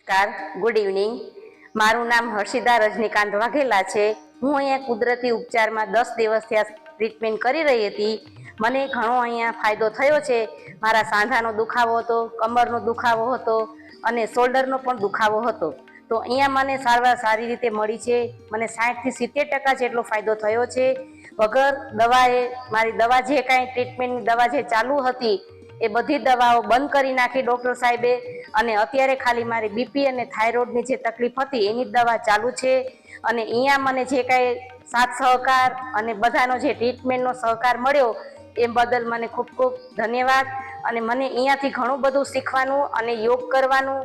નમસ્કાર, good evening. મારું નામ હર્ષિદા રજનીકાંત વાઘેલા છે। હું અહીંયા કુદરતી ઉપચારમાં 10 દિવસથી આ ટ્રીટમેન્ટ કરી રહી હતી। મને ઘણો અહીંયા ફાયદો થયો છે। મારા સાંધાનો દુખાવો હતો, કમરનો દુખાવો હતો અને શોલ્ડરનો પણ દુખાવો હતો। તો અહીંયા મને સારવાર સારી રીતે મળી છે। મને 60 થી 70% જેટલો ફાયદો થયો છે। વગર દવાએ મારી દવા જે કાંઈ ટ્રીટમેન્ટની દવા જે ચાલુ હતી એ બધી દવાઓ બંધ કરી નાખી ડૉક્ટર સાહેબે, અને અત્યારે ખાલી મારી બીપી અને થાઇરોઇડની જે તકલીફ હતી એની દવા ચાલુ છે। અને અહીંયા મને જે કાંઈ સાથ સહકાર અને બધાનો જે ટ્રીટમેન્ટનો સહકાર મળ્યો એ બદલ મને ખૂબ ખૂબ ધન્યવાદ। અને મને અહીંયાથી ઘણું બધું શીખવાનું અને યોગ કરવાનું,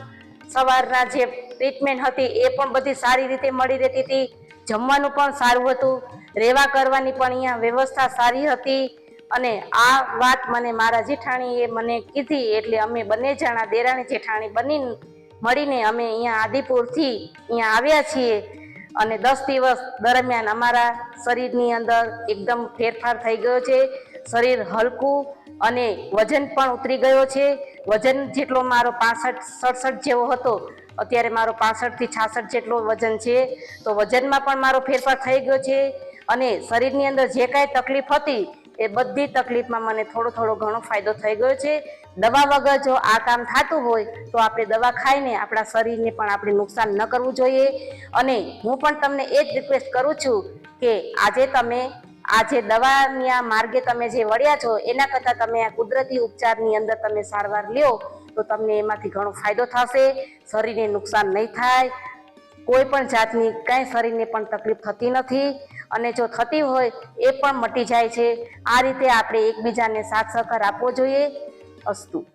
સવારના જે ટ્રીટમેન્ટ હતી એ પણ બધી સારી રીતે મળી રહેતી હતી। જમવાનું પણ સારું હતું, રહેવા કરવાની પણ અહીંયા વ્યવસ્થા સારી હતી। અને આ વાત મને મારા જેઠાણીએ મને કીધી એટલે અમે બંને જણા દેરાણી જેઠાણી બની મળીને અમે અહીંયા આદિપુરથી અહીંયા આવ્યા છીએ। અને 10 દિવસ દરમિયાન અમારા શરીરની અંદર એકદમ ફેરફાર થઈ ગયો છે। શરીર હલકું અને વજન પણ ઉતરી ગયો છે। વજન જેટલો મારો 65-67 જેવો હતો, અત્યારે મારો 65 થી 66 જેટલો વજન છે। તો વજનમાં પણ મારો ફેરફાર થઈ ગયો છે। અને શરીરની અંદર જે કાંઈ તકલીફ હતી એ બધી તકલીફમાં મને થોડો ઘણો ફાયદો થઈ ગયો છે। દવા વગર જો આ કામ થતું હોય તો આપણે દવા ખાઈને આપણા શરીરને પણ આપણે નુકસાન ન કરવું જોઈએ। અને હું પણ તમને એ જ રિક્વેસ્ટ કરું છું કે આજે તમે આ જે દવાના માર્ગે તમે જે વળ્યા છો એના કરતાં તમે આ કુદરતી ઉપચારની અંદર તમે સારવાર લ્યો તો તમને એમાંથી ઘણો ફાયદો થશે। શરીરને નુકસાન નહીં થાય, કોઈ પણ જાતની કાંઈ શરીરને પણ તકલીફ થતી નથી, અને જો થતી હોય એ પણ મટી જાય છે। આ રીતે આપણે એકબીજાને સાથ સહકાર આપવો જોઈએ। અસ્તુ।